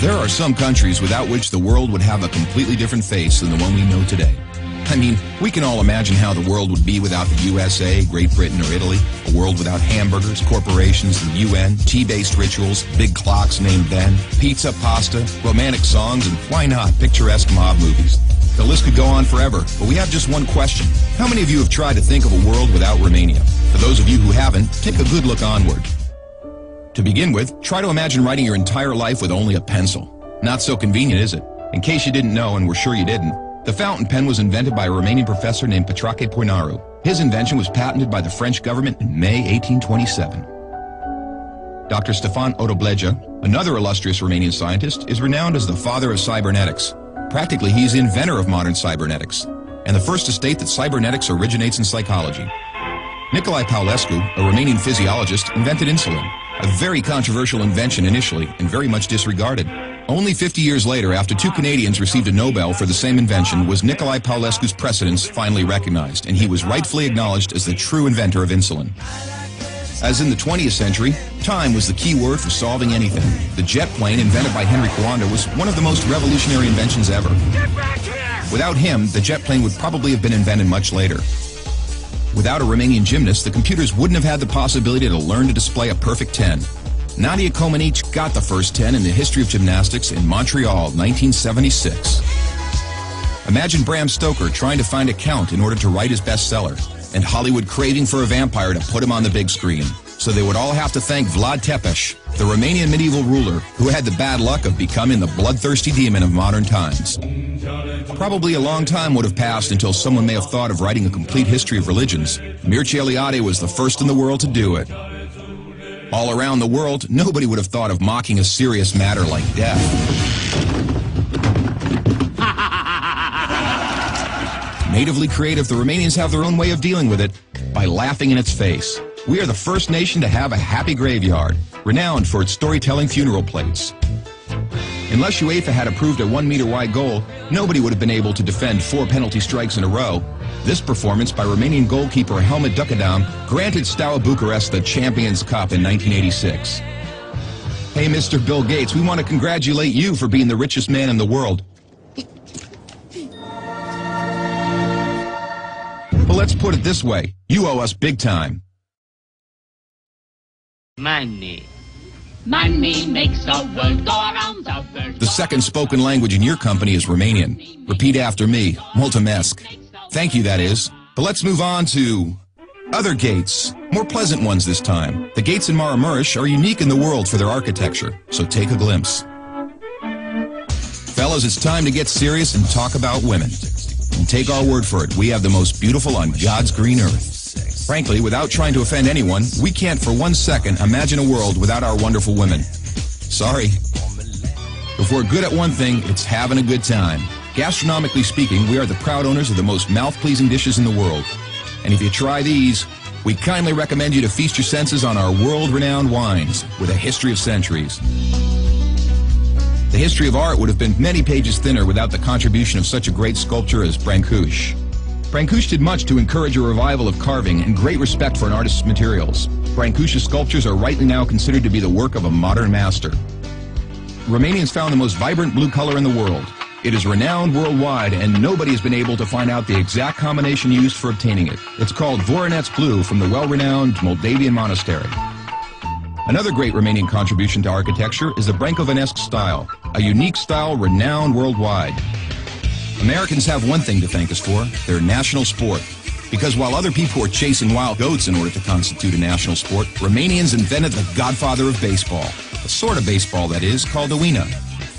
There are some countries without which the world would have a completely different face than the one we know today. I mean, we can all imagine how the world would be without the USA, Great Britain, or Italy. A world without hamburgers, corporations, the UN, tea-based rituals, big clocks named Ben, pizza, pasta, romantic songs, and why not, picturesque mob movies. The list could go on forever, but we have just one question. How many of you have tried to think of a world without Romania? For those of you who haven't, take a good look onward. To begin with, try to imagine writing your entire life with only a pencil. Not so convenient, is it? In case you didn't know, and we're sure you didn't, the fountain pen was invented by a Romanian professor named Petrache Poinaru. His invention was patented by the French government in May 1827. Dr. Stefan Odobleja, another illustrious Romanian scientist, is renowned as the father of cybernetics. Practically, he's the inventor of modern cybernetics, and the first to state that cybernetics originates in psychology. Nicolae Paulescu, a Romanian physiologist, invented insulin, a very controversial invention initially and very much disregarded. Only 50 years later, after two Canadians received a Nobel for the same invention, was Nicolae Paulescu's precedence finally recognized, and he was rightfully acknowledged as the true inventor of insulin. As in the 20th century, time was the key word for solving anything. The jet plane, invented by Henry Coanda, was one of the most revolutionary inventions ever. Without him, the jet plane would probably have been invented much later. Without a Romanian gymnast, the computers wouldn't have had the possibility to learn to display a perfect 10. Nadia Comaneci got the first 10 in the history of gymnastics in Montreal, 1976. Imagine Bram Stoker trying to find a count in order to write his bestseller, and Hollywood craving for a vampire to put him on the big screen. So they would all have to thank Vlad Tepes, the Romanian medieval ruler who had the bad luck of becoming the bloodthirsty demon of modern times. Probably a long time would have passed until someone may have thought of writing a complete history of religions. Mircea Eliade was the first in the world to do it. All around the world, nobody would have thought of mocking a serious matter like death. Natively creative, the Romanians have their own way of dealing with it by laughing in its face. We are the first nation to have a happy graveyard, renowned for its storytelling funeral plates. Unless UEFA had approved a 1-meter-wide goal, nobody would have been able to defend 4 penalty strikes in a row. This performance by Romanian goalkeeper Helmut Ducadam granted Steaua Bucharest the Champions Cup in 1986. Hey, Mr. Bill Gates, we want to congratulate you for being the richest man in the world. Well, let's put it this way. You owe us big time. Money. Money makes the world go around, the world. The second spoken language in your company is Romanian. Repeat after me. Mulțumesc. Thank you, that is. But let's move on to other gates. More pleasant ones this time. The gates in Maramureș are unique in the world for their architecture, so take a glimpse. Fellas, it's time to get serious and talk about women. And take our word for it, we have the most beautiful on God's green earth. Frankly, without trying to offend anyone, we can't for 1 second imagine a world without our wonderful women. Sorry. If we're good at one thing, it's having a good time. Gastronomically speaking, we are the proud owners of the most mouth-pleasing dishes in the world. And if you try these, we kindly recommend you to feast your senses on our world-renowned wines with a history of centuries. The history of art would have been many pages thinner without the contribution of such a great sculptor as Brancusi. Brancusi did much to encourage a revival of carving and great respect for an artist's materials. Brancusi's sculptures are rightly now considered to be the work of a modern master. Romanians found the most vibrant blue color in the world. It is renowned worldwide, and nobody has been able to find out the exact combination used for obtaining it. It's called Voronezh blue from the well-renowned Moldavian monastery. Another great Romanian contribution to architecture is the Brancovanesque style, a unique style renowned worldwide. Americans have one thing to thank us for, their national sport. Because while other people were chasing wild goats in order to constitute a national sport, Romanians invented the godfather of baseball. A sort of baseball, that is, called the Uina,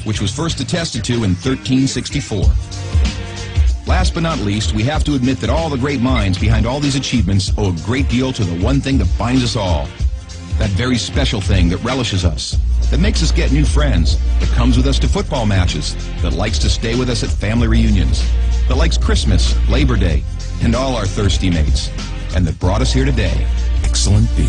which was first attested to in 1364. Last but not least, we have to admit that all the great minds behind all these achievements owe a great deal to the one thing that binds us all. That very special thing that relishes us, that makes us get new friends, that comes with us to football matches, that likes to stay with us at family reunions, that likes Christmas, Labor Day, and all our thirsty mates, and that brought us here today. Excellent beer.